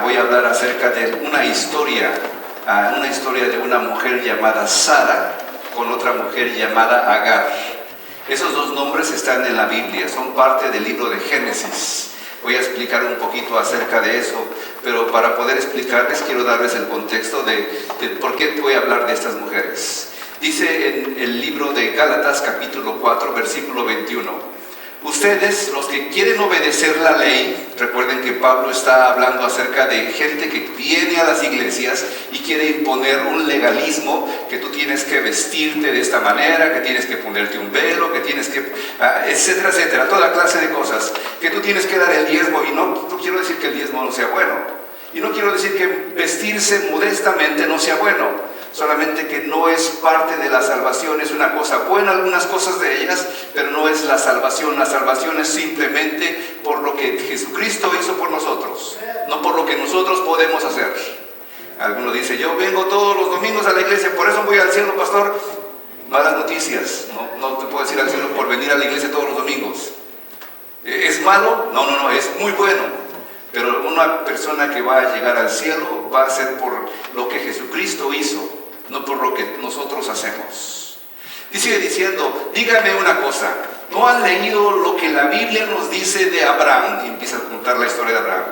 Voy a hablar acerca de una historia de una mujer llamada Sara con otra mujer llamada Agar. Esos dos nombres están en la Biblia, son parte del libro de Génesis. Voy a explicar un poquito acerca de eso, pero para poder explicarles quiero darles el contexto de por qué voy a hablar de estas mujeres. Dice en el libro de Gálatas capítulo 4 versículo 21: ustedes, los que quieren obedecer la ley, recuerden que Pablo está hablando acerca de gente que viene a las iglesias y quiere imponer un legalismo, que tú tienes que vestirte de esta manera, que tienes que ponerte un velo, que tienes que, etcétera, etcétera, toda clase de cosas, que tú tienes que dar el diezmo, y no quiero decir que el diezmo no sea bueno, y no quiero decir que vestirse modestamente no sea bueno, solamente que no es parte de la salvación. Es una cosa buena, algunas cosas de ellas, pero no es la salvación. La salvación es simplemente por lo que Jesucristo hizo por nosotros, no por lo que nosotros podemos hacer. Alguno dice: yo vengo todos los domingos a la iglesia, por eso voy al cielo, pastor. Malas noticias, no te puedes ir al cielo por venir a la iglesia todos los domingos. ¿Es malo? No, es muy bueno. Pero una persona que va a llegar al cielo va a ser por lo que Jesucristo hizo, no por lo que nosotros hacemos. Y sigue diciendo: dígame una cosa, ¿no han leído lo que la Biblia nos dice de Abraham? Y empieza a contar la historia de Abraham.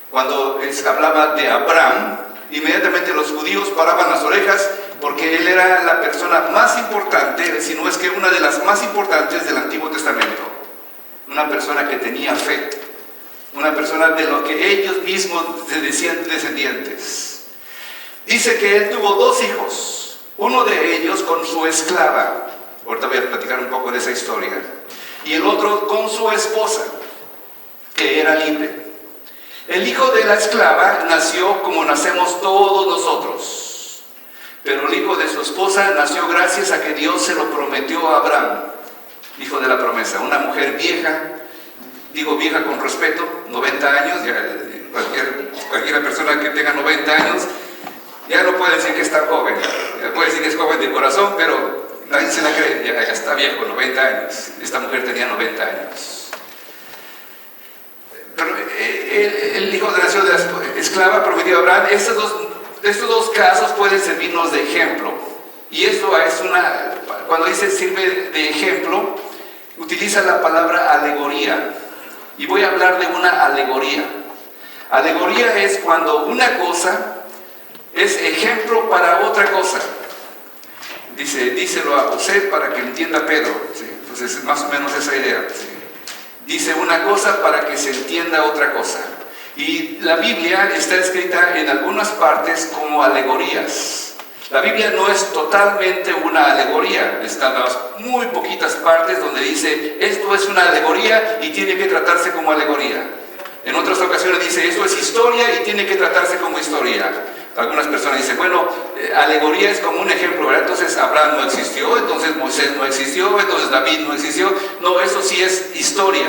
Cuando hablaba de Abraham, inmediatamente los judíos paraban las orejas, porque él era la persona más importante, si no es que una de las más importantes del Antiguo Testamento. Una persona que tenía fe. Una persona de lo que ellos mismos se decían descendientes. Dice que él tuvo dos hijos, uno de ellos con su esclava, ahorita voy a platicar un poco de esa historia, y el otro con su esposa, que era libre. El hijo de la esclava nació como nacemos todos nosotros, pero el hijo de su esposa nació gracias a que Dios se lo prometió a Abraham, hijo de la promesa, una mujer vieja. Digo vieja con respeto, 90 años, ya cualquier persona que tenga 90 años, ya no puede decir que está joven, ya puede decir que es joven de corazón, pero nadie se la cree, ya está viejo, 90 años. Esta mujer tenía 90 años. Pero el hijo de nació de la esclava prometió a Abraham. Estos dos casos pueden servirnos de ejemplo. Y esto es cuando dice sirve de ejemplo, utiliza la palabra alegoría. Y voy a hablar de una alegoría. Alegoría es cuando una cosa es ejemplo para otra cosa. Díselo a José para que entienda Pedro. ¿Sí? Entonces es más o menos esa idea. ¿Sí? Dice una cosa para que se entienda otra cosa. Y la Biblia está escrita en algunas partes como alegorías. La Biblia no es totalmente una alegoría, están muy poquitas partes donde dice esto es una alegoría y tiene que tratarse como alegoría. En otras ocasiones dice esto es historia y tiene que tratarse como historia. Algunas personas dicen, bueno, alegoría es como un ejemplo, ¿verdad? Entonces Abraham no existió, entonces Moisés no existió, entonces David no existió. No, eso sí es historia.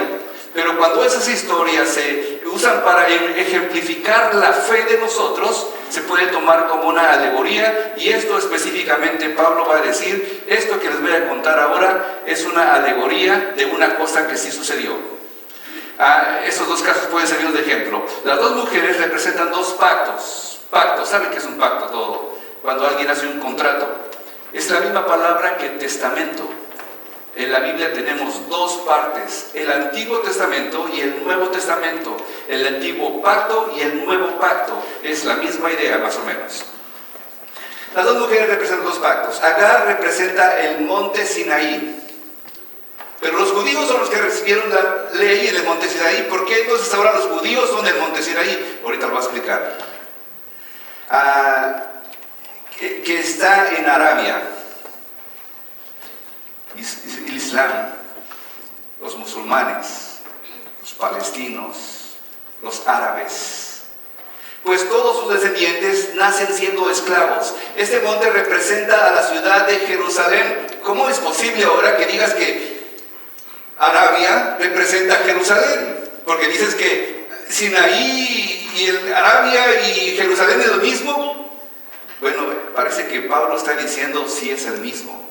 Pero cuando esas historias se usan para ejemplificar la fe de nosotros, se puede tomar como una alegoría, y esto específicamente Pablo va a decir, esto que les voy a contar ahora es una alegoría de una cosa que sí sucedió. Esos dos casos pueden servir de ejemplo. Las dos mujeres representan dos pactos. Pacto, ¿saben qué es un pacto todo? Cuando alguien hace un contrato. Es la misma palabra que testamento. En la Biblia tenemos dos partes, el Antiguo Testamento y el Nuevo Testamento. El Antiguo Pacto y el Nuevo Pacto. Es la misma idea, más o menos. Las dos mujeres representan dos pactos. Agar representa el monte Sinaí. Pero los judíos son los que recibieron la ley en el monte Sinaí. ¿Por qué entonces ahora los judíos son del monte Sinaí? Ahorita lo voy a explicar. Que está en Arabia. El Islam, los musulmanes, los palestinos, los árabes, pues todos sus descendientes nacen siendo esclavos. Este monte representa a la ciudad de Jerusalén. ¿Cómo es posible ahora que digas que Arabia representa a Jerusalén? Porque dices que Sinaí y Arabia y Jerusalén es lo mismo. Bueno, parece que Pablo está diciendo sí es el mismo.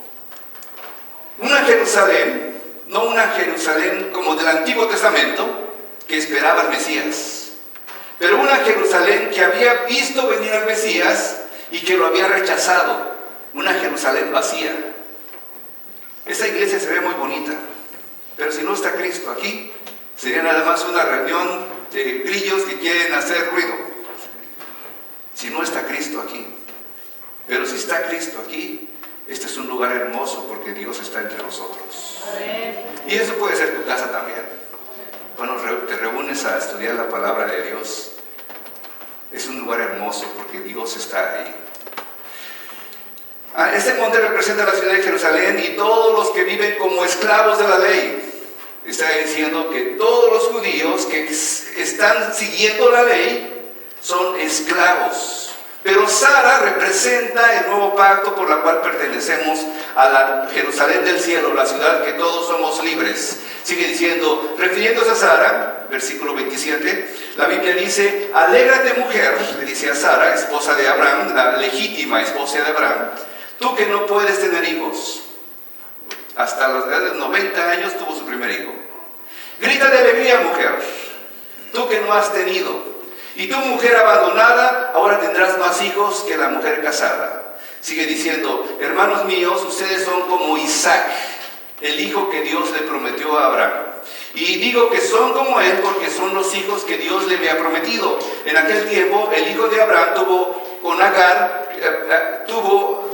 Una Jerusalén, no una Jerusalén como del Antiguo Testamento, que esperaba al Mesías. Pero una Jerusalén que había visto venir al Mesías y que lo había rechazado. Una Jerusalén vacía. Esa iglesia se ve muy bonita, pero si no está Cristo aquí, sería nada más una reunión de grillos que quieren hacer ruido. Si no está Cristo aquí. Pero si está Cristo aquí, este es un lugar hermoso porque Dios está entre nosotros. Y eso puede ser tu casa también. Cuando te reúnes a estudiar la palabra de Dios, es un lugar hermoso porque Dios está ahí. Este monte representa la ciudad de Jerusalén y todos los que viven como esclavos de la ley. Está diciendo que todos los judíos que están siguiendo la ley son esclavos. Pero Sara representa el nuevo pacto por la cual pertenecemos a la Jerusalén del cielo, la ciudad que todos somos libres. Sigue diciendo, refiriéndose a Sara, versículo 27, la Biblia dice, alégrate mujer, le dice a Sara, esposa de Abraham, la legítima esposa de Abraham, tú que no puedes tener hijos. Hasta los 90 años tuvo su primer hijo. Grita de alegría, mujer, tú que no has tenido. Y tú, mujer abandonada, ahora tendrás más hijos que la mujer casada. Sigue diciendo, hermanos míos, ustedes son como Isaac, el hijo que Dios le prometió a Abraham. Y digo que son como él porque son los hijos que Dios le había prometido. En aquel tiempo, el hijo de Abraham tuvo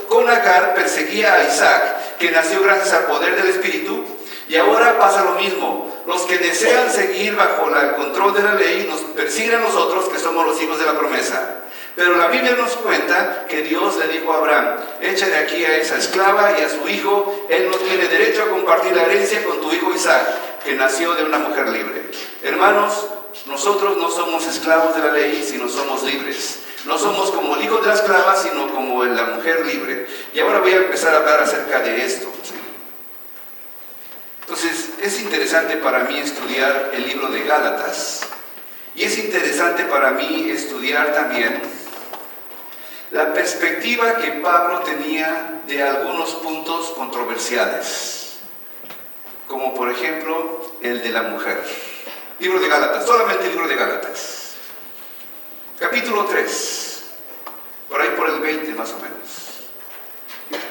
con Agar, perseguía a Isaac, que nació gracias al poder del Espíritu. Y ahora pasa lo mismo. Los que desean seguir bajo el control de la ley nos persiguen a nosotros, que somos los hijos de la promesa. Pero la Biblia nos cuenta que Dios le dijo a Abraham, echa de aquí a esa esclava y a su hijo, él no tiene derecho a compartir la herencia con tu hijo Isaac, que nació de una mujer libre. Hermanos, nosotros no somos esclavos de la ley, sino somos libres. No somos como el hijo de la esclava, sino como la mujer libre. Y ahora voy a empezar a hablar acerca de esto, ¿sí? Entonces, es interesante para mí estudiar el libro de Gálatas. Y es interesante para mí estudiar también la perspectiva que Pablo tenía de algunos puntos controversiales. Como por ejemplo, el de la mujer. Libro de Gálatas, solamente el libro de Gálatas. Capítulo 3, por ahí por el 20 más o menos.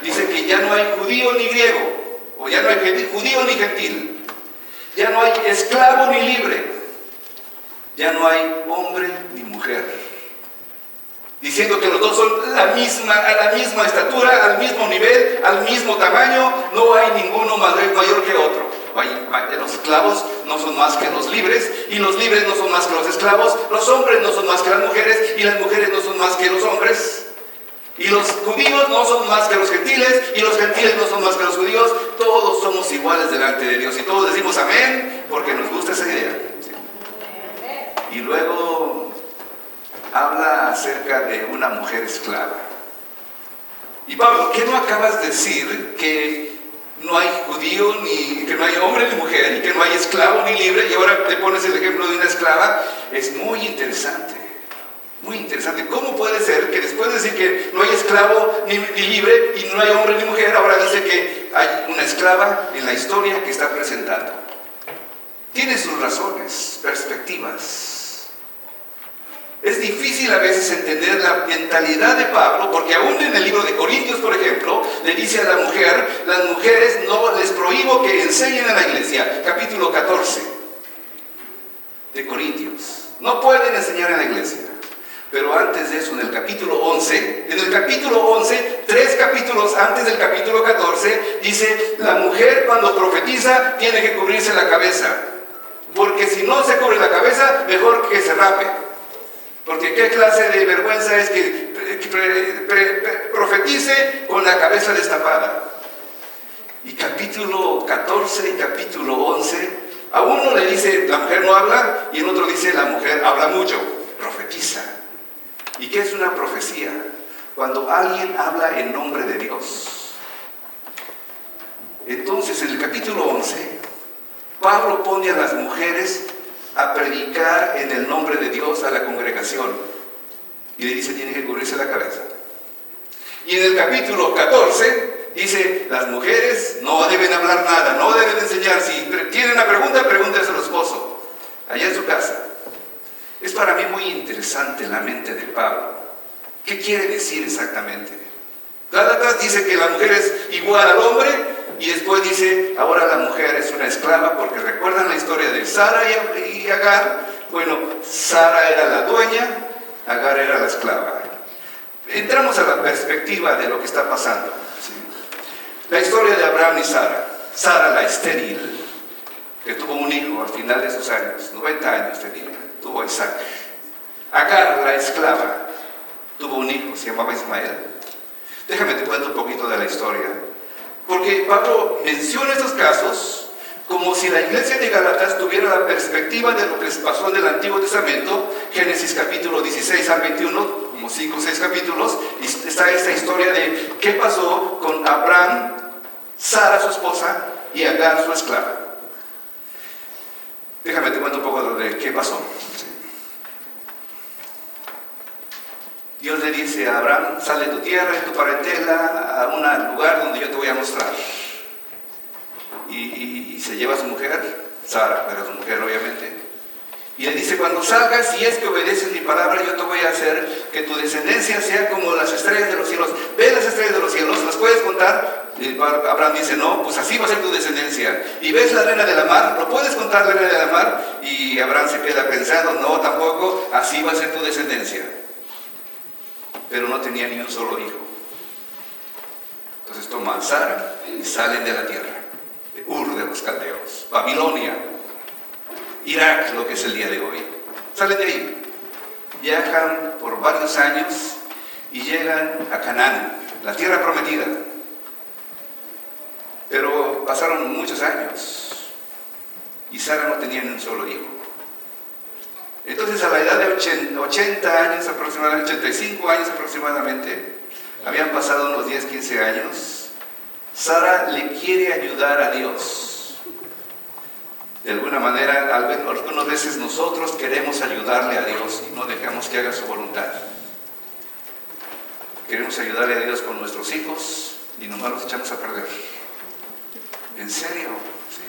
Dice que ya no hay judío ni griego. O ya no hay judío ni gentil, ya no hay esclavo ni libre, ya no hay hombre ni mujer, diciendo que los dos son a la misma estatura, al mismo nivel, al mismo tamaño, no hay ninguno mayor que otro. Los esclavos no son más que los libres, y los libres no son más que los esclavos, los hombres no son más que las mujeres, y las mujeres no son más que los hombres. Y los judíos no son más que los gentiles, y los gentiles no son más que los judíos. Todos somos iguales delante de Dios. Y todos decimos amén, porque nos gusta esa idea. Y luego habla acerca de una mujer esclava. Y Pablo, ¿qué no acabas de decir? Que no hay judío, que no hay hombre ni mujer, y que no hay esclavo ni libre, y ahora te pones el ejemplo de una esclava. Es muy interesante. Muy interesante. ¿Cómo puede ser que después de decir que no hay esclavo ni libre y no hay hombre ni mujer, ahora dice que hay una esclava en la historia que está presentando? Tiene sus razones, perspectivas. Es difícil a veces entender la mentalidad de Pablo, porque aún en el libro de Corintios, por ejemplo, le dice a la mujer, las mujeres no les prohíbo que enseñen en la iglesia. Capítulo 14 de Corintios. No pueden enseñar en la iglesia. Pero antes de eso, en el capítulo 11, 3 capítulos antes del capítulo 14, dice, la mujer cuando profetiza tiene que cubrirse la cabeza, porque si no se cubre la cabeza, mejor que se rape. Porque qué clase de vergüenza es que profetice con la cabeza destapada. Y capítulo 14 y capítulo 11, a uno le dice, la mujer no habla, y en otro dice, la mujer habla mucho, profetiza. ¿Y qué es una profecía? Cuando alguien habla en nombre de Dios. Entonces, en el capítulo 11, Pablo pone a las mujeres a predicar en el nombre de Dios a la congregación. Y le dice, tiene que cubrirse la cabeza. Y en el capítulo 14, dice, las mujeres no deben hablar nada, no deben enseñar. Si tienen una pregunta, pregúntese al esposo, allá en su casa. Es para mí muy interesante la mente de Pablo. ¿Qué quiere decir exactamente? Gálatas dice que la mujer es igual al hombre y después dice, ahora la mujer es una esclava, porque recuerdan la historia de Sara y Agar. Bueno, Sara era la dueña, Agar era la esclava. Entramos a la perspectiva de lo que está pasando. ¿Sí? La historia de Abraham y Sara. Sara la estéril, que tuvo un hijo al final de sus años, 90 años tenía, tuvo a Isaac. Agar la esclava, tuvo un hijo, se llamaba Ismael. Déjame te cuento un poquito de la historia, porque Pablo menciona estos casos como si la iglesia de Gálatas tuviera la perspectiva de lo que pasó en el Antiguo Testamento, Génesis capítulo 16 al 21, como 5 o 6 capítulos, y está esta historia de qué pasó con Abraham, Sara su esposa y Agar su esclava. Déjame te cuento un poco de qué pasó. Dios le dice a Abraham, sale de tu tierra y tu parentela a un lugar donde yo te voy a mostrar. Y se lleva a su mujer, Sara, era su mujer obviamente, y le dice, cuando salgas, si es que obedeces mi palabra, yo te voy a hacer que tu descendencia sea como las estrellas de los cielos. ¿Ves las estrellas de los cielos? ¿Las puedes contar? Y Abraham dice, no, pues así va a ser tu descendencia. ¿Y ves la arena de la mar? ¿Lo puedes contar, la arena de la mar? Y Abraham se queda pensando, no, tampoco, así va a ser tu descendencia. Pero no tenía ni un solo hijo. Entonces toman a Sara y salen de la tierra, de Ur de los Caldeos, Babilonia, Irak, lo que es el día de hoy. Salen de ahí, viajan por varios años y llegan a Canaán, la tierra prometida. Pero pasaron muchos años y Sara no tenía ni un solo hijo. Entonces a la edad de 80 años aproximadamente, 85 años aproximadamente, habían pasado unos 10, 15 años, Sara le quiere ayudar a Dios. De alguna manera, algunas veces nosotros queremos ayudarle a Dios y no dejamos que haga su voluntad. Queremos ayudarle a Dios con nuestros hijos y nomás los echamos a perder. ¿En serio? Sí.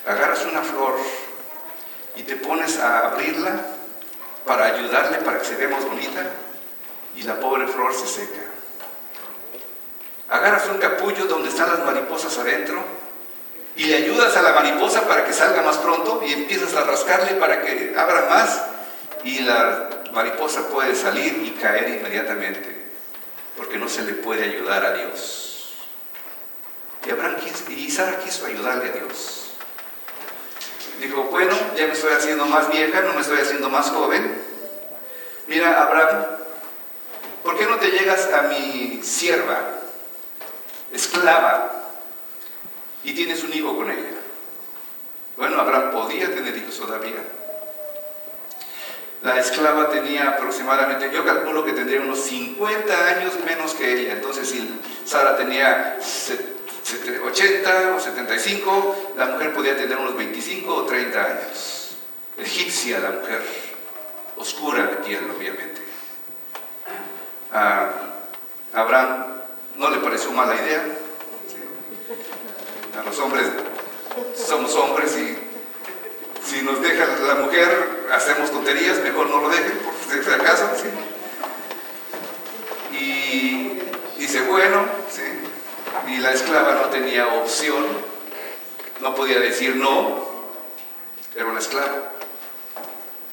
Agarras una flor y te pones a abrirla para ayudarle para que se vea más bonita y la pobre flor se seca. Agarras un capullo donde están las mariposas adentro y le ayudas a la mariposa para que salga más pronto y empiezas a rascarle para que abra más y la mariposa puede salir y caer inmediatamente porque no se le puede ayudar a Dios. Y Sara quiso ayudarle a Dios. Dijo, bueno, ya me estoy haciendo más vieja, no me estoy haciendo más joven. Mira, Abraham, ¿por qué no te llegas a mi sierva, esclava, y tienes un hijo con ella? Bueno, Abraham podía tener hijos todavía. La esclava tenía aproximadamente, yo calculo que tendría unos 50 años menos que ella. Entonces, si Sara tenía 80 o 75, la mujer podía tener unos 25 o 30 años. Egipcia la mujer, oscura de piel obviamente. A Abraham no le pareció mala idea. A los hombres, somos hombres y si nos deja la mujer, hacemos tonterías, mejor no lo dejen, por si acaso. ¿Sí? Y dice, bueno, ¿sí? Y la esclava no tenía opción, no podía decir no, era una esclava.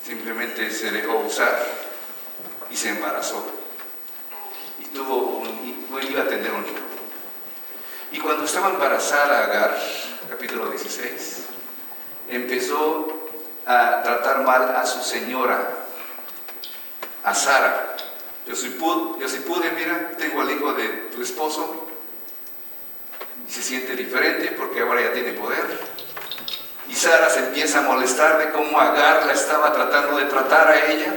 Simplemente se dejó usar y se embarazó. Y iba a tener un hijo. Y cuando estaba embarazada Agar, capítulo 16, empezó a tratar mal a su señora, a Sara. Yo si pude, mira, tengo al hijo de tu esposo, y se siente diferente porque ahora ya tiene poder. Y Sara se empieza a molestar de cómo Agar la estaba tratando de tratar a ella.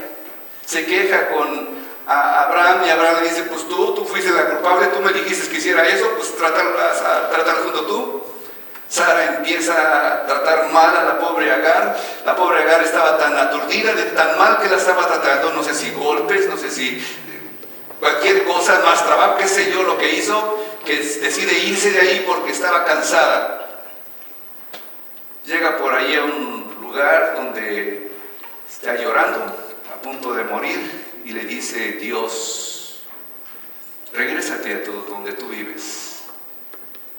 Se queja con Abraham y Abraham le dice, pues tú fuiste la culpable, tú me dijiste que hiciera eso, pues trátala junto tú. Sara empieza a tratar mal a la pobre Agar. La pobre Agar estaba tan aturdida de tan mal que la estaba tratando, no sé si golpes, no sé si cualquier cosa, más trabajo, qué sé yo lo que hizo, que decide irse de ahí porque estaba cansada. Llega por ahí a un lugar donde está llorando punto de morir y le dice: Dios, regrésate a donde tú vives.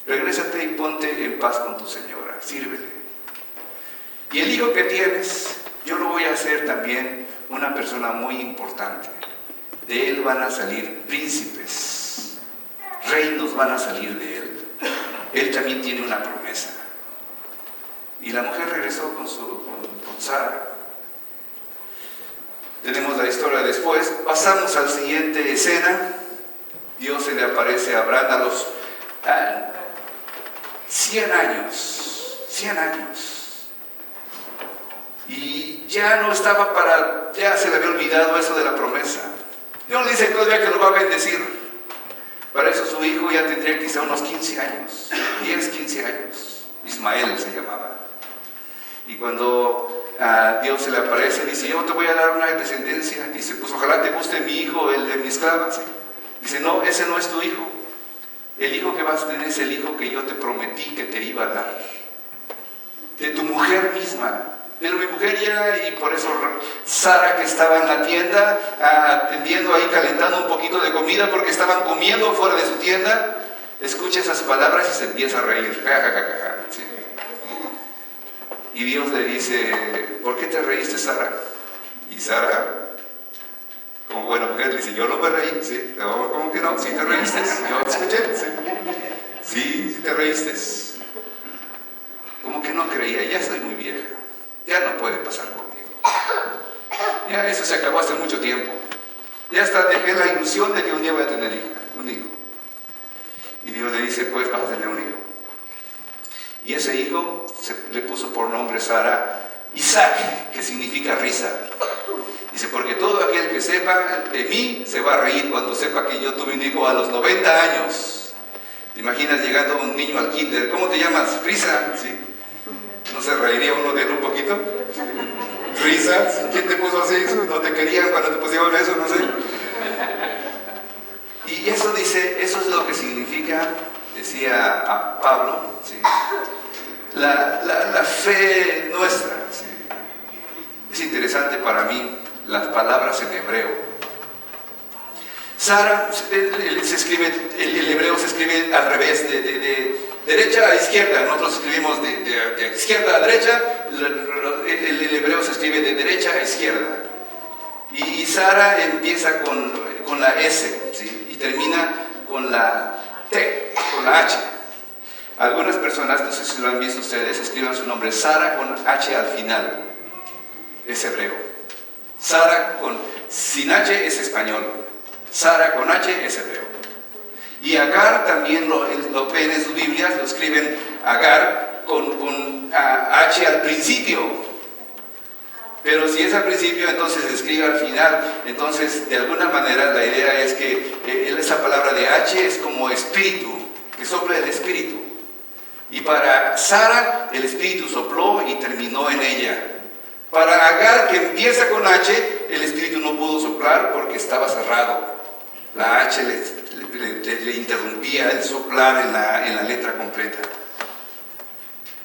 Regrésate y ponte en paz con tu señora, sírvele. Y el hijo que tienes, yo lo voy a hacer también una persona muy importante. De él van a salir príncipes, reinos van a salir de él. Él también tiene una promesa. Y la mujer regresó con Sara. Tenemos la historia después. Pasamos a la siguiente escena. Dios se le aparece a Abraham a los 100 años. 100 años. Y ya no estaba ya se le había olvidado eso de la promesa. Dios le dice todavía que lo va a bendecir. Para eso su hijo ya tendría quizá unos 15 años, 10, 15 años. Ismael se llamaba. Y cuando Dios se le aparece, dice: yo te voy a dar una descendencia. Dice: pues ojalá te guste mi hijo, el de mi esclava. ¿Sí? Dice: no, ese no es tu hijo. El hijo que vas a tener es el hijo que yo te prometí que te iba a dar. De tu mujer misma. Pero mi mujer ya, y por eso Sara, que estaba en la tienda, atendiendo ahí, calentando un poquito de comida, porque estaban comiendo fuera de su tienda, escucha esas palabras y se empieza a reír. Sí. Y Dios le dice: ¿por qué te reíste, Sara? Y Sara, como buena mujer, le dice: yo no me reí. ¿Sí? No, ¿cómo que no? ¿Sí te reíste? Yo escuché. Sí, te reíste. Como que no creía, ya soy muy vieja. Ya no puede pasar conmigo. Ya eso se acabó hace mucho tiempo. Ya hasta dejé la ilusión de que un día voy a tener un hijo. Y Dios le dice: pues vas a tener un hijo. Y ese hijo le puso por nombre Sara Isaac, que significa risa. Dice: porque todo aquel que sepa de mí se va a reír cuando sepa que yo tuve un hijo a los 90 años. ¿Te imaginas llegando un niño al kinder? ¿Cómo te llamas? Risa. ¿Sí? ¿No se reiría uno de él un poquito? ¿Risas? ¿Quién te puso así? ¿No te querían cuando te pusieron eso? No sé. Y eso dice, eso es lo que significa, decía a Pablo, ¿sí? la fe nuestra. ¿Sí? Es interesante para mí las palabras en hebreo. Sara, el hebreo se escribe al revés, de derecha a izquierda. Nosotros escribimos de izquierda a derecha. El hebreo se escribe de derecha a izquierda. Y Sara empieza con la S, ¿sí? Y termina con la T, con la H. Algunas personas, no sé si lo han visto ustedes, escriben su nombre Sara con H al final. Es hebreo. Sara sin H es español. Sara con H es hebreo. Y Agar también lo ven en sus Biblias, lo escriben Agar con H al principio. Pero si es al principio, entonces se escribe al final. Entonces, de alguna manera, la idea es que esa palabra de H es como espíritu, que sopla el espíritu. Y para Sara, el espíritu sopló y terminó en ella. Para Agar, que empieza con H, el espíritu no pudo soplar porque estaba cerrado. La H le interrumpía el soplar en la letra completa.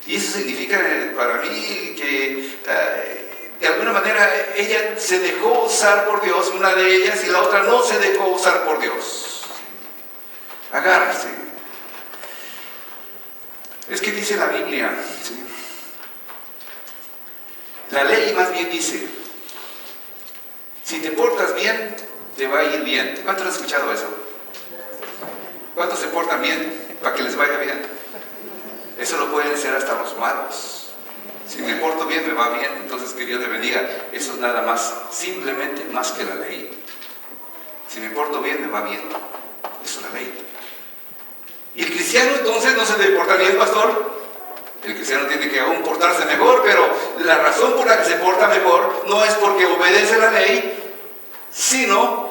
Y eso significa para mí que de alguna manera ella se dejó usar por Dios, una de ellas, y la otra no se dejó usar por Dios. Agárrese. Es que dice la Biblia, ¿sí? La ley más bien dice: si te portas bien, te va a ir bien. ¿Cuántos han escuchado eso? ¿Cuántos se portan bien para que les vaya bien? Eso lo pueden hacer hasta los malos. Si me porto bien, me va bien. Entonces que Dios le bendiga. Eso es nada más, simplemente más que la ley. Si me porto bien, me va bien. Eso es la ley. ¿Y el cristiano entonces no se debe portar bien, pastor? El cristiano tiene que aún portarse mejor, pero la razón por la que se porta mejor no es porque obedece la ley, sino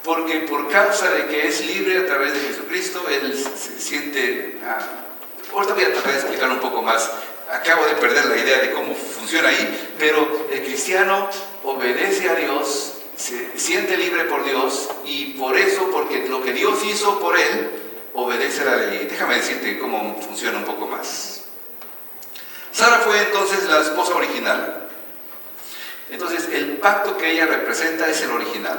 porque por causa de que es libre a través de Jesucristo, él se siente... ahorita voy a tratar de explicar un poco más. Acabo de perder la idea de cómo funciona ahí, pero el cristiano obedece a Dios, se siente libre por Dios, y por eso, porque lo que Dios hizo por él, obedece la ley. Déjame decirte cómo funciona un poco más. Sara fue entonces la esposa original. Entonces, el pacto que ella representa es el original.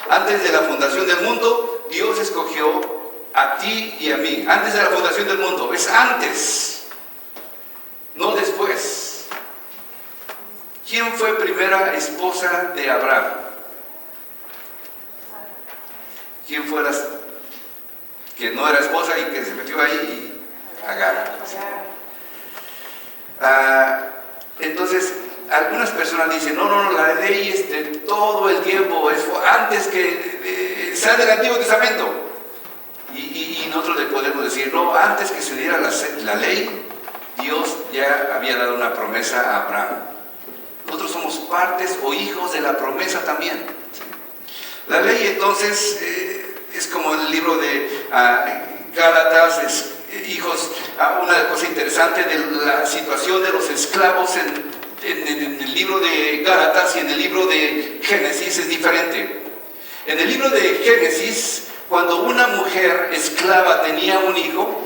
Antes de la fundación del mundo, Dios escogió a ti y a mí. Antes de la fundación del mundo, es antes, no después. ¿Quién fue primera esposa de Abraham? ¿Quién fue la que no era esposa y que se metió ahí? Agar. Entonces, algunas personas dicen, no, la ley es de todo el tiempo, es antes que sea del Antiguo Testamento. Y nosotros le podemos decir, no, antes que se diera la ley, Dios ya había dado una promesa a Abraham. Nosotros somos partes o hijos de la promesa también. La ley entonces es como el libro de Gálatas, hijos, una cosa interesante de la situación de los esclavos en el libro de Gálatas y en el libro de Génesis es diferente. En el libro de Génesis, cuando una mujer esclava tenía un hijo,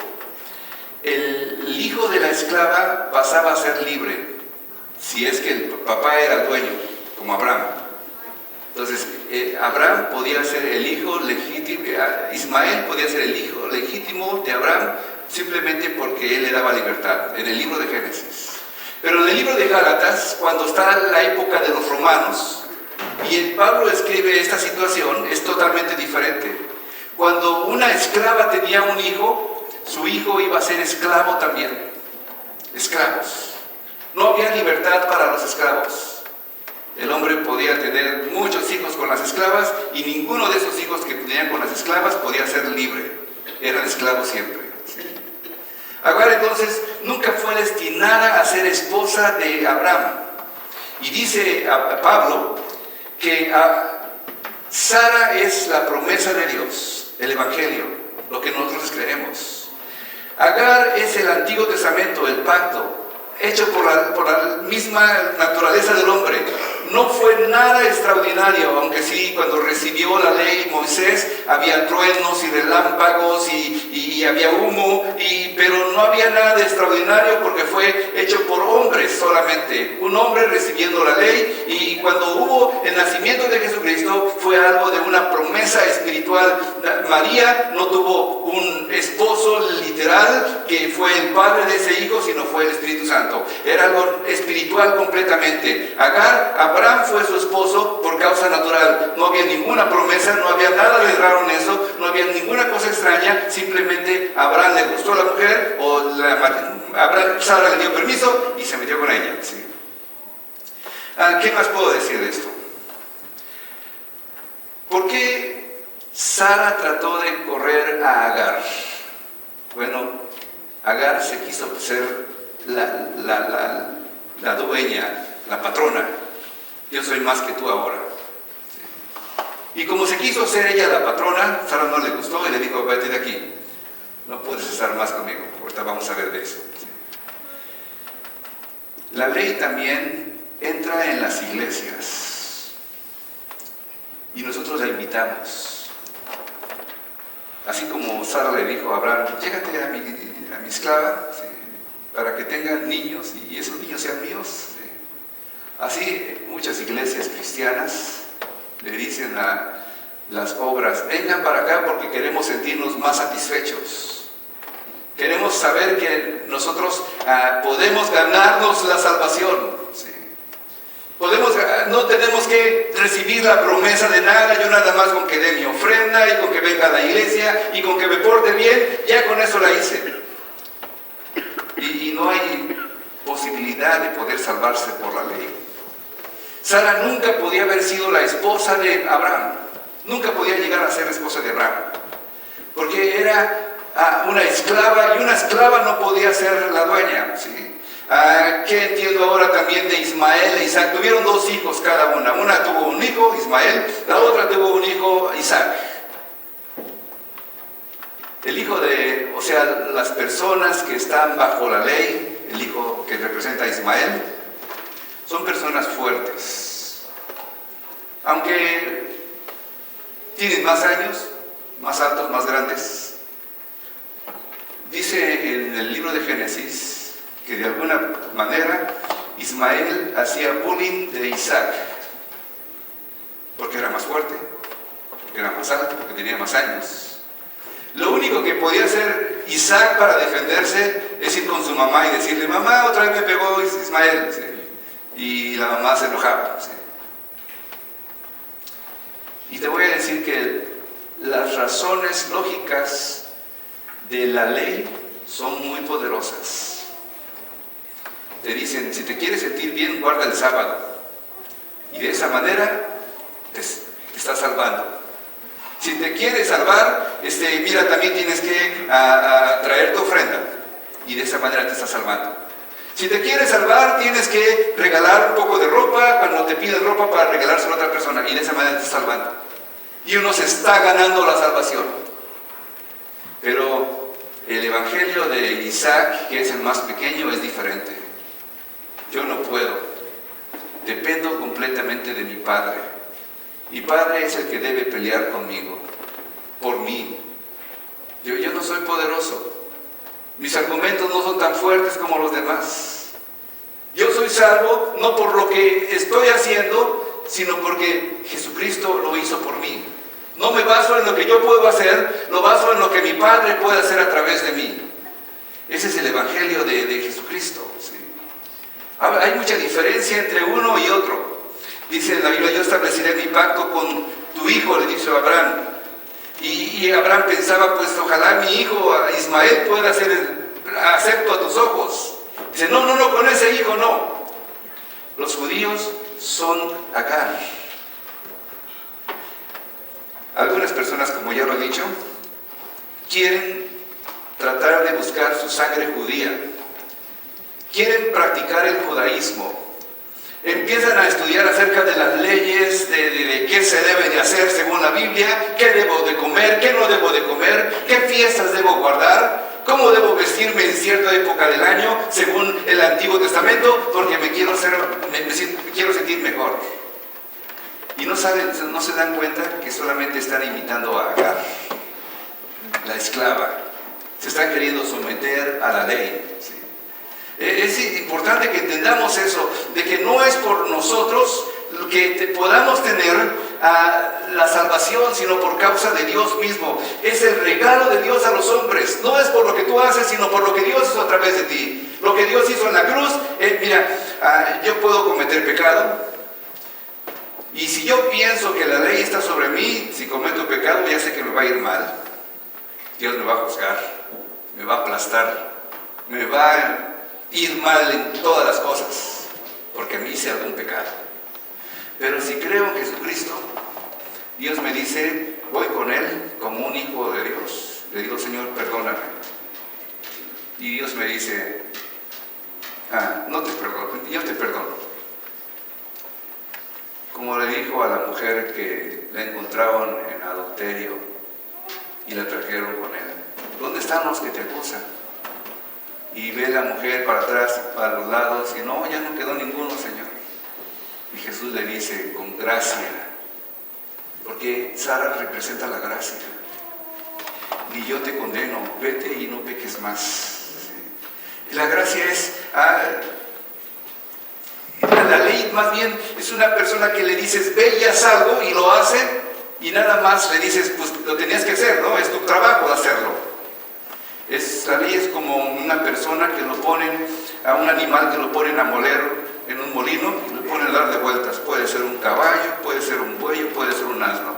el hijo de la esclava pasaba a ser libre, si es que el papá era el dueño, como Abraham. Entonces, Abraham podía ser el hijo legítimo, Ismael podía ser el hijo legítimo de Abraham, simplemente porque él le daba libertad, en el libro de Génesis. Pero en el libro de Gálatas, cuando está la época de los romanos, y el Pablo escribe esta situación, es totalmente diferente. Cuando una esclava tenía un hijo, su hijo iba a ser esclavo también. Esclavos. No había libertad para los esclavos. El hombre podía tener muchos hijos con las esclavas y ninguno de esos hijos que tenían con las esclavas podía ser libre. Eran esclavos siempre. ¿Sí? Agar entonces nunca fue destinada a ser esposa de Abraham. Y dice a Pablo que Sara es la promesa de Dios, el Evangelio, lo que nosotros creemos. Agar es el Antiguo Testamento, el pacto, hecho por la misma naturaleza del hombre. No fue nada extraordinario, aunque sí, cuando recibió la ley Moisés, había truenos y relámpagos y había humo, pero no había nada de extraordinario porque fue hecho por hombres solamente. Un hombre recibiendo la ley, y cuando hubo el nacimiento de Jesucristo, fue algo de una promesa espiritual. María no tuvo un esposo literal que fue el padre de ese hijo, sino fue el Espíritu Santo. Era algo espiritual completamente. Abraham fue su esposo por causa natural. No había ninguna promesa, no había nada de raro en eso, no había ninguna cosa extraña. Simplemente a Abraham le gustó la mujer, o Sara le dio permiso y se metió con ella. ¿Sí? ¿Qué más puedo decir de esto? ¿Por qué Sara trató de correr a Agar? Bueno, Agar se quiso ser la dueña, la patrona. Yo soy más que tú ahora. Y como se quiso ser ella la patrona, Sara no le gustó y le dijo, vete de aquí, no puedes estar más conmigo. Ahorita vamos a ver de eso. La ley también entra en las iglesias y nosotros la invitamos. Así como Sara le dijo a Abraham, llégate a mi esclava, ¿sí?, para que tengan niños y esos niños sean míos. ¿Sí? Así muchas iglesias cristianas le dicen a las obras, vengan para acá porque queremos sentirnos más satisfechos. Queremos saber que nosotros podemos ganarnos la salvación. ¿Sí? No tenemos que recibir la promesa de nada. Yo nada más con que dé mi ofrenda y con que venga a la iglesia y con que me porte bien, ya con eso la hice. Y no hay posibilidad de poder salvarse por la ley. Sara nunca podía haber sido la esposa de Abraham. Nunca podía llegar a ser esposa de Abraham. Porque era una esclava, y una esclava no podía ser la dueña. ¿Sí? ¿Qué entiendo ahora también de Ismael e Isaac? Tuvieron dos hijos cada una. Una tuvo un hijo, Ismael, la otra tuvo un hijo, Isaac. El hijo o sea, las personas que están bajo la ley, el hijo que representa a Ismael, son personas fuertes. Aunque tienen más años, más altos, más grandes. Dice en el libro de Génesis que de alguna manera Ismael hacía bullying de Isaac, porque era más fuerte, porque era más alto, porque tenía más años. Lo único que podía hacer Isaac para defenderse es ir con su mamá y decirle: mamá, otra vez me pegó Ismael. ¿Sí? Y la mamá se enojaba. ¿Sí? Y te voy a decir que las razones lógicas de la ley son muy poderosas. Te dicen: si te quieres sentir bien, guarda el sábado. Y de esa manera te estás salvando. Si te quieres salvar, mira, también tienes que traer tu ofrenda. Y de esa manera te estás salvando. Si te quieres salvar, tienes que regalar un poco de ropa cuando te piden ropa para regalárselo a otra persona. Y de esa manera te estás salvando. Y uno se está ganando la salvación. Pero el evangelio de Isaac, que es el más pequeño, es diferente. Yo no puedo. Dependo completamente de mi padre. Mi padre es el que debe pelear conmigo, por mí. Yo no soy poderoso. Mis argumentos no son tan fuertes como los demás. Yo soy salvo no por lo que estoy haciendo, sino porque Jesucristo lo hizo por mí. No me baso en lo que yo puedo hacer, lo baso en lo que mi Padre puede hacer a través de mí. Ese es el evangelio de Jesucristo. ¿Sí? Hay mucha diferencia entre uno y otro. Dice en la Biblia: yo estableceré mi pacto con tu hijo, le dice a Abraham. Y Abraham pensaba: pues ojalá mi hijo Ismael pueda ser acepto a tus ojos. Dice: no, con ese hijo no. Los judíos son Agar. Algunas personas, como ya lo he dicho, quieren tratar de buscar su sangre judía. Quieren practicar el judaísmo. Empiezan a estudiar acerca de las leyes, de qué se debe de hacer según la Biblia, qué debo de comer, qué no debo de comer, qué fiestas debo guardar, cómo debo vestirme en cierta época del año según el Antiguo Testamento, porque me quiero sentir mejor. Y no se dan cuenta que solamente están imitando a Agar, la esclava. Se están queriendo someter a la ley. ¿Sí? Es importante que entendamos eso, de que no es por nosotros que podamos tener la salvación, sino por causa de Dios mismo. Es el regalo de Dios a los hombres. No es por lo que tú haces, sino por lo que Dios hizo a través de ti. Lo que Dios hizo en la cruz. Yo puedo cometer pecado. Y si yo pienso que la ley está sobre mí, si cometo pecado, ya sé que me va a ir mal. Dios me va a juzgar, me va a aplastar, me va a ir mal en todas las cosas, porque me hice algún pecado. Pero si creo en Jesucristo, Dios me dice: voy con Él como un hijo de Dios. Le digo: Señor, perdóname. Y Dios me dice: no te perdono, yo te perdono. Como le dijo a la mujer que la encontraron en adulterio y la trajeron con él: ¿dónde están los que te acusan? Y ve la mujer para atrás, para los lados, y no, ya no quedó ninguno, Señor. Y Jesús le dice: con gracia, porque Sara representa la gracia. Ni yo te condeno, vete y no peques más. ¿Sí? La gracia es... la ley más bien es una persona que le dices: ve y haz algo, y lo hace, y nada más le dices: pues lo tenías que hacer, ¿no? Es tu trabajo hacerlo. La ley es como una persona que lo ponen, a un animal que lo ponen a moler en un molino y lo ponen a dar de vueltas. Puede ser un caballo, puede ser un buey, puede ser un asno.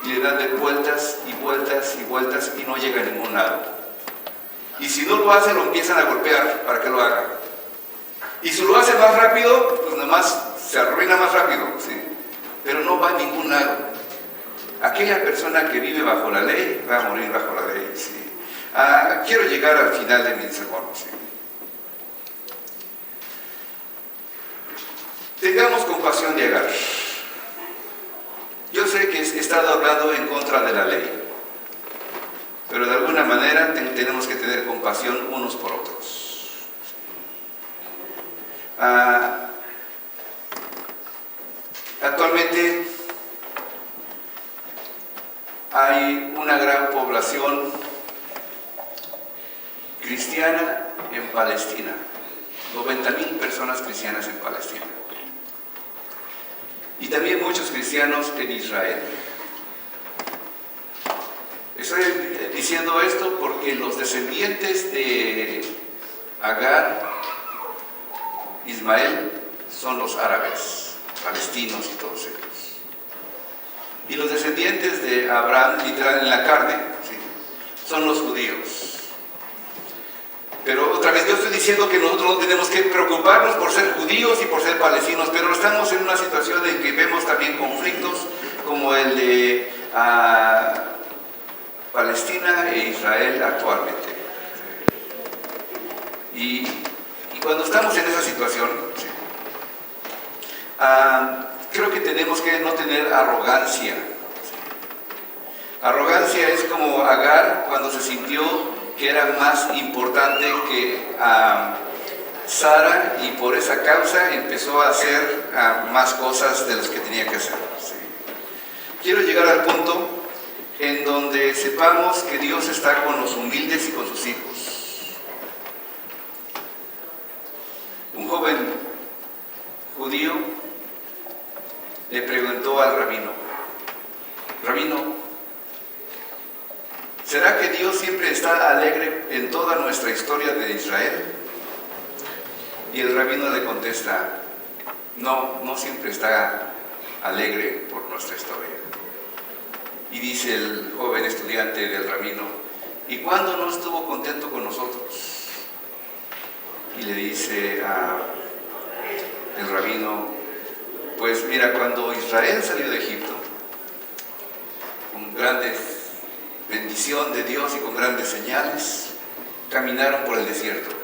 Y le dan de vueltas y vueltas y vueltas y no llega a ningún lado. Y si no lo hace, lo empiezan a golpear para que lo haga. Y si lo hace más rápido, pues nada más se arruina más rápido, ¿sí? Pero no va a ningún lado. Aquella persona que vive bajo la ley va a morir bajo la ley, ¿sí? Quiero llegar al final de mi sermón, ¿sí? Tengamos compasión de Agar. Yo sé que he estado hablando en contra de la ley, pero de alguna manera tenemos que tener compasión unos por otros. Actualmente hay una gran población cristiana en Palestina. 90,000 personas cristianas en Palestina. Y también muchos cristianos en Israel. Estoy diciendo esto porque los descendientes de Agar, Ismael, son los árabes, palestinos y todos ellos. Y los descendientes de Abraham, literal en la carne, ¿sí?, son los judíos. Pero otra vez, yo estoy diciendo que nosotros no tenemos que preocuparnos por ser judíos y por ser palestinos, pero estamos en una situación en que vemos también conflictos como el de Palestina e Israel actualmente. Y cuando estamos en esa situación, ¿sí?, creo que tenemos que no tener arrogancia. Arrogancia es como Agar cuando se sintió que era más importante que Sara, y por esa causa empezó a hacer más cosas de las que tenía que hacer. ¿Sí? Quiero llegar al punto en donde sepamos que Dios está con los humildes y con sus hijos. Un joven judío le preguntó al rabino: Rabino, ¿será que Dios siempre está alegre en toda nuestra historia de Israel? Y el rabino le contesta: no, no siempre está alegre por nuestra historia. Y dice el joven estudiante del rabino: ¿y cuándo no estuvo contento con nosotros? Y le dice el rabino: pues mira, cuando Israel salió de Egipto, con grandes bendición de Dios y con grandes señales, caminaron por el desierto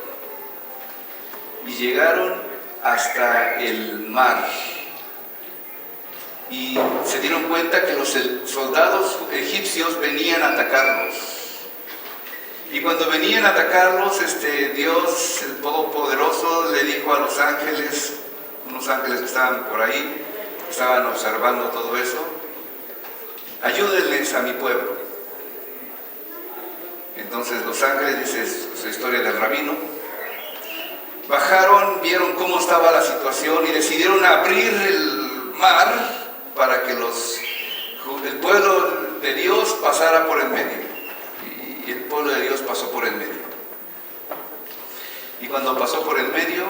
y llegaron hasta el mar, y se dieron cuenta que los soldados egipcios venían a atacarlos. Y cuando venían a atacarlos, Dios, el Todopoderoso, le dijo a los ángeles, unos ángeles que estaban por ahí, estaban observando todo eso: ayúdenles a mi pueblo. Entonces los ángeles, dice su historia del rabino, bajaron, vieron cómo estaba la situación y decidieron abrir el mar para que el pueblo de Dios pasara por el medio. Y el pueblo de Dios pasó por el medio. Y cuando pasó por el medio,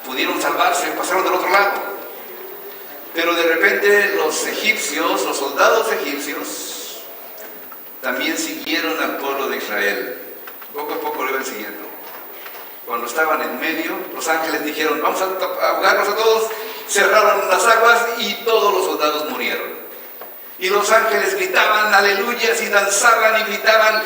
pudieron salvarse, pasaron del otro lado. Pero de repente los egipcios, los soldados egipcios, también siguieron al pueblo de Israel. Poco a poco lo iban siguiendo. Cuando estaban en medio, los ángeles dijeron: vamos a ahogarlos a todos. Cerraron las aguas y todos los soldados murieron. Y los ángeles gritaban aleluyas y danzaban y gritaban: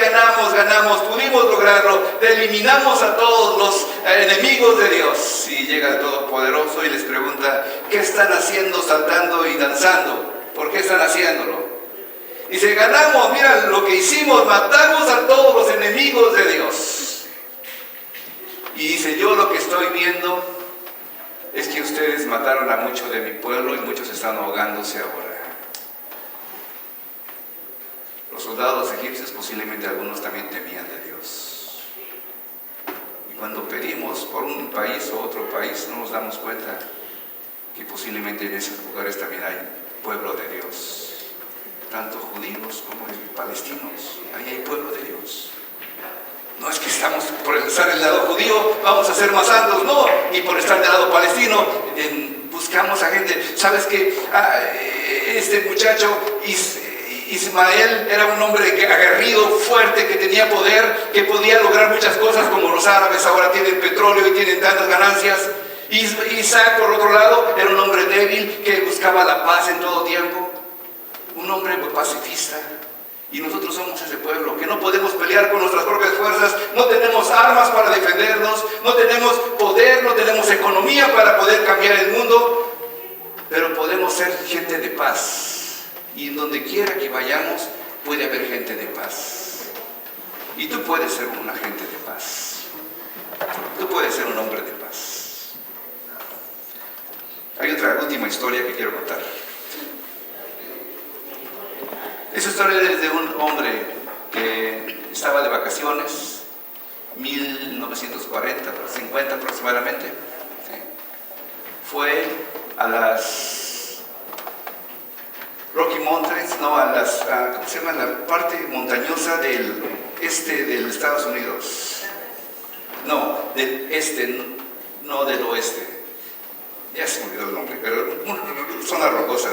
ganamos, ganamos, pudimos lograrlo, eliminamos a todos los enemigos de Dios. Y llega el Todopoderoso y les pregunta: ¿qué están haciendo saltando y danzando? ¿Por qué están haciéndolo? Dice: ganamos, mira lo que hicimos, matamos a todos los enemigos de Dios. Y dice: yo lo que estoy viendo es que ustedes mataron a muchos de mi pueblo y muchos están ahogándose ahora. Los soldados egipcios, posiblemente algunos, también temían de Dios. Y cuando pedimos por un país o otro país, no nos damos cuenta que posiblemente en esos lugares también hay pueblo de Dios. Tanto judíos como palestinos, ahí hay pueblo de Dios. No es que estamos por estar del lado judío vamos a ser más santos, no, y por estar del lado palestino buscamos a gente. ¿Sabes qué? Este muchacho Ismael era un hombre aguerrido, fuerte, que tenía poder, que podía lograr muchas cosas, como los árabes ahora tienen petróleo y tienen tantas ganancias. Isaac, por otro lado, era un hombre débil que buscaba la paz en todo tiempo, un hombre pacifista. Y nosotros somos ese pueblo que no podemos pelear con nuestras propias fuerzas, no tenemos armas para defendernos, no tenemos poder, no tenemos economía para poder cambiar el mundo, pero podemos ser gente de paz. Y en donde quiera que vayamos puede haber gente de paz. Y tú puedes ser un agente de paz. Tú puedes ser un hombre de paz. Hay otra última historia que quiero contar. Esa historia es de un hombre que estaba de vacaciones 1940, 50 aproximadamente. ¿Sí? Fue a las Rocky Mountains, no, ¿cómo se llama? La parte montañosa del este de los Estados Unidos. No, del este, no del oeste. Ya se me olvidó el nombre, pero zona rocosa,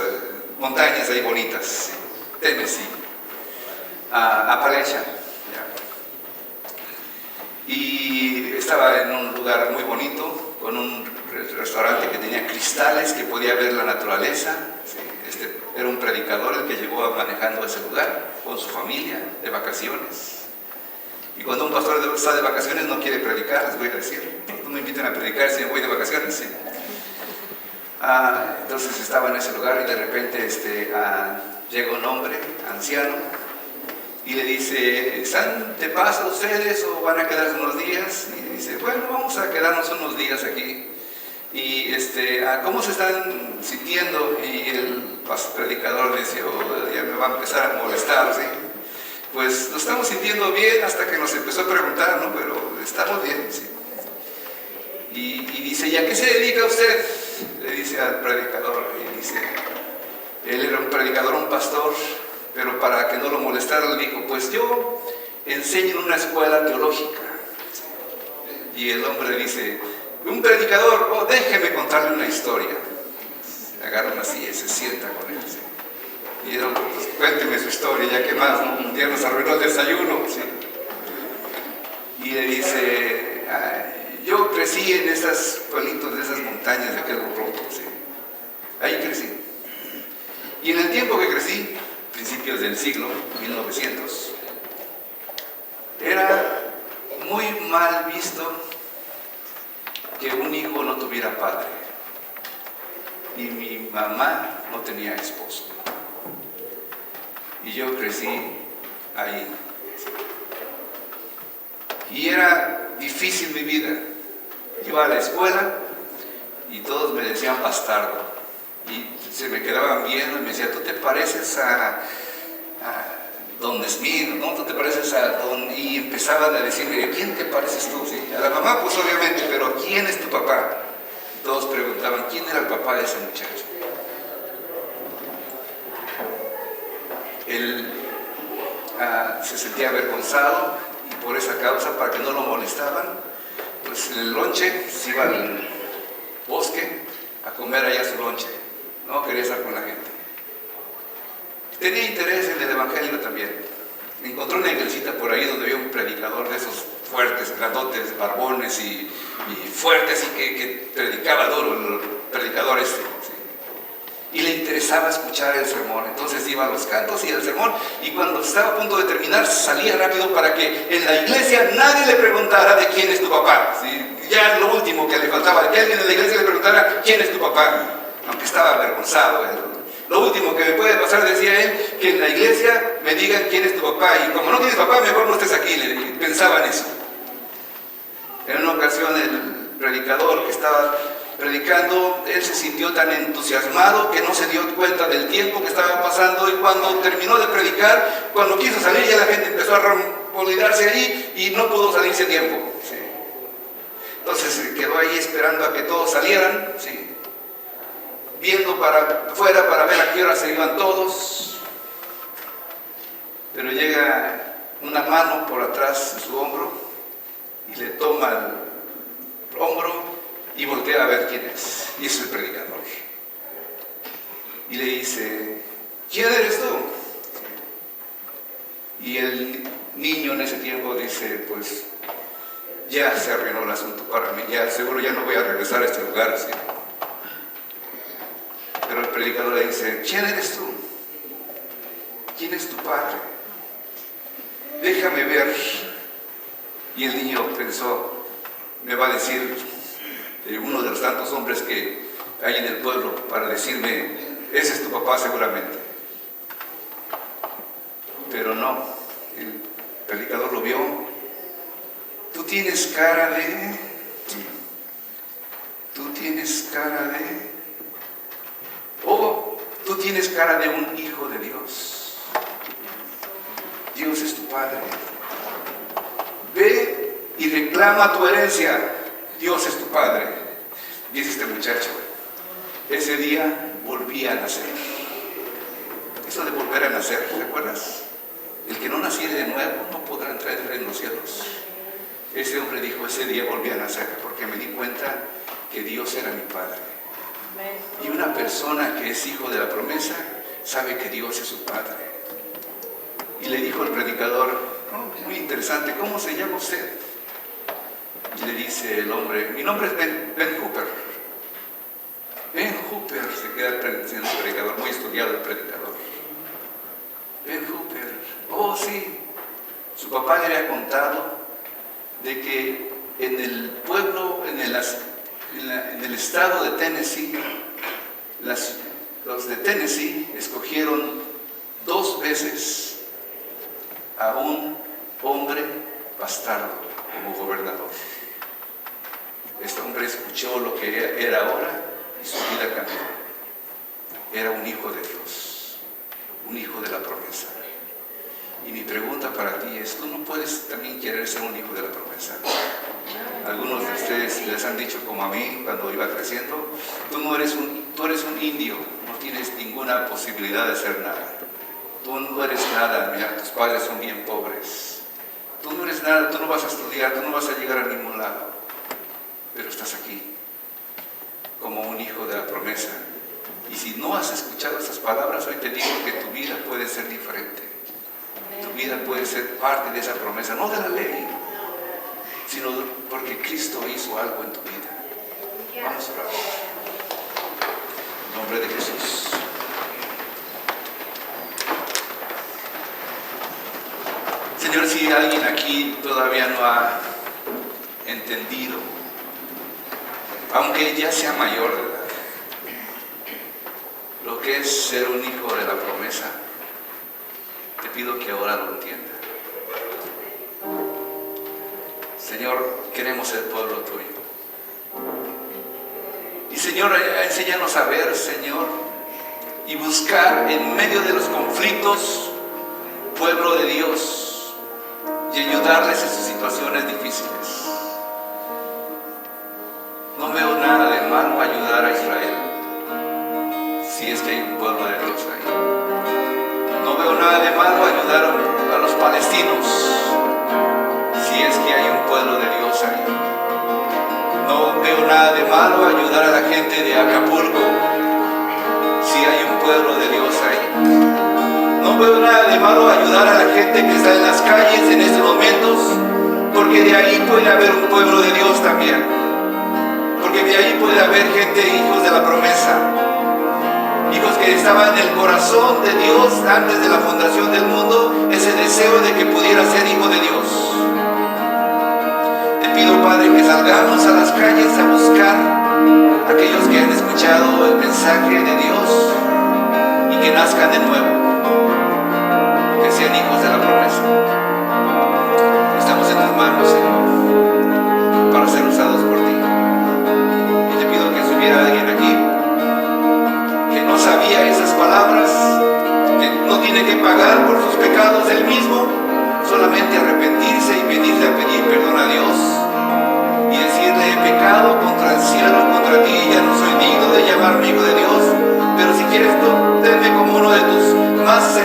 montañas ahí bonitas, ¿sí? Tennessee, Appalachia. Y estaba en un lugar muy bonito, con un restaurante que tenía cristales, que podía ver la naturaleza. ¿Sí? Era un predicador el que llegó manejando ese lugar con su familia de vacaciones. Y cuando un pastor está de vacaciones no quiere predicar, les voy a decir, no me inviten a predicar si voy de vacaciones. ¿Sí? Entonces estaba en ese lugar y de repente llega un hombre anciano y le dice: ¿están de paso ustedes o van a quedarse unos días? Y dice: bueno, vamos a quedarnos unos días aquí. Y ¿cómo se están sintiendo? Y el predicador dice: oh, ya me va a empezar a molestar, ¿sí? Pues nos estamos sintiendo bien, hasta que nos empezó a preguntar, ¿no? Pero estamos bien, ¿sí? Y dice: ¿y a qué se dedica usted? Le dice al predicador. Y dice: él era un predicador, un pastor, pero para que no lo molestara le dijo: pues yo enseño en una escuela teológica. Y el hombre dice: un predicador, oh, déjeme contarle una historia. Se agarran así y se sienta con él, ¿sí? Y él: pues cuénteme su historia, ya que más, ¿no? Ya nos arruinó el desayuno, ¿sí? Y le dice: yo crecí en esos pueblitos de esas montañas de aquel roto, ¿sí? Ahí crecí. Y en el tiempo que crecí, principios del siglo 1900, era muy mal visto que un hijo no tuviera padre. Y mi mamá no tenía esposo. Y yo crecí ahí. Y era difícil mi vida. Iba a la escuela y todos me decían bastardo. Y se me quedaban viendo y me decían: tú te pareces a Don Smith, ¿no? Tú te pareces a Don... Y empezaban a decirme: ¿quién te pareces tú? ¿Sí? A la mamá, pues obviamente, pero ¿quién es tu papá? Y todos preguntaban: ¿quién era el papá de ese muchacho? Él se sentía avergonzado, y por esa causa, para que no lo molestaban, pues en el lonche se iba al bosque a comer allá su lonche. No quería estar con la gente. Tenía interés en el evangelio también. Encontró una iglesita por ahí donde había un predicador de esos fuertes, grandotes, barbones y fuertes, y que predicaba duro, el predicador ¿sí? Y le interesaba escuchar el sermón. Entonces iba a los cantos y al sermón, y cuando estaba a punto de terminar salía rápido para que en la iglesia nadie le preguntara de quién es tu papá, ¿sí? Ya lo último que le faltaba, que alguien en la iglesia le preguntara quién es tu papá, aunque estaba avergonzado él. Lo último que me puede pasar, decía él, que en la iglesia me digan quién es tu papá, y como no tienes papá, mejor no estés aquí. Pensaba en eso. En una ocasión el predicador que estaba predicando, él se sintió tan entusiasmado que no se dio cuenta del tiempo que estaba pasando, y cuando terminó de predicar, cuando quiso salir, ya la gente empezó a olvidarse ahí y no pudo salirse a tiempo, ¿sí? Entonces se quedó ahí esperando a que todos salieran, ¿sí? Viendo para afuera para ver a qué hora se iban todos. Pero llega una mano por atrás de su hombro y le toma el hombro y voltea a ver quién es. Y es el predicador. Y le dice: ¿quién eres tú? Y el niño en ese tiempo dice: pues ya se arruinó el asunto para mí, ya seguro ya no voy a regresar a este lugar, ¿sí? Pero el predicador le dice: ¿quién eres tú? ¿Quién es tu padre? Déjame ver. Y el niño pensó: me va a decir uno de los tantos hombres que hay en el pueblo para decirme: ese es tu papá seguramente. Pero no, el predicador lo vio. Tú tienes cara de... Tú tienes cara de... Oh, tú tienes cara de un hijo de Dios. Dios es tu Padre. Ve y reclama tu herencia. Dios es tu Padre. Dice este muchacho, ese día volví a nacer. Eso de volver a nacer, ¿recuerdas? El que no naciere de nuevo no podrá entrar en los cielos. Ese hombre dijo, ese día volví a nacer porque me di cuenta que Dios era mi Padre. Y una persona que es hijo de la promesa sabe que Dios es su Padre. Y le dijo el predicador, muy interesante, ¿cómo se llama usted? Y le dice el hombre, mi nombre es Ben Hooper. Ben Hooper, se queda siendo el predicador, muy estudiado el predicador. Ben Hooper, oh sí, su papá le había contado de que en el pueblo, en el estado de Tennessee, los de Tennessee escogieron 2 veces a un hombre bastardo como gobernador. Este hombre escuchó lo que era ahora y su vida cambió. Era un hijo de Dios, un hijo de la promesa. Y mi pregunta para ti es, ¿tú no puedes también querer ser un hijo de la promesa? Algunos de ustedes les han dicho, como a mí cuando iba creciendo, tú eres un indio, no tienes ninguna posibilidad de ser nada. Tú no eres nada, mira, tus padres son bien pobres. Tú no eres nada, tú no vas a estudiar, tú no vas a llegar a ningún lado. Pero estás aquí, como un hijo de la promesa. Y si no has escuchado esas palabras, hoy te digo que tu vida puede ser diferente. Tu vida puede ser parte de esa promesa, no de la ley, sino porque Cristo hizo algo en tu vida. Vamos a orar. En nombre de Jesús. Señor, si alguien aquí todavía no ha entendido, aunque ya sea mayor de edad, lo que es ser un hijo de la promesa, te pido que ahora lo entienda. Señor, queremos ser pueblo tuyo. Y Señor, enséñanos a ver, Señor, y buscar en medio de los conflictos, pueblo de Dios, y ayudarles en sus situaciones difíciles. No veo nada de malo ayudar a Israel, si es que hay un pueblo de Dios ahí. No veo nada de malo ayudar a los palestinos, si es que hay un pueblo de Dios ahí. No veo nada de malo ayudar a la gente de Acapulco, si hay un pueblo de Dios ahí. No veo nada de malo ayudar a la gente que está en las calles en estos momentos, porque de ahí puede haber un pueblo de Dios también. Porque de ahí puede haber gente, hijos de la promesa, hijos que estaban en el corazón de Dios antes de la fundación del mundo, ese deseo de que pudiera ser hijo de Dios. Te pido, Padre, que salgamos a las calles a buscar a aquellos que han escuchado el mensaje de Dios y que nazcan de nuevo, que sean hijos de la promesa. Estamos en tus manos, Señor, para ser usados por ti. Y te pido que si hubiera alguien aquí que no sabía esas palabras, que no tiene que pagar por sus pecados él mismo, solamente arrepentirse y venirle a pedir perdón a Dios y decirle: he pecado contra el cielo, contra ti, ya no soy digno de llamarme hijo de Dios, pero si quieres tú, tenme como uno de tus más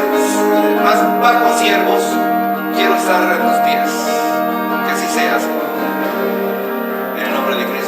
bajos siervos, quiero estar a tus pies. Que así sea, Señor. En el nombre de Cristo.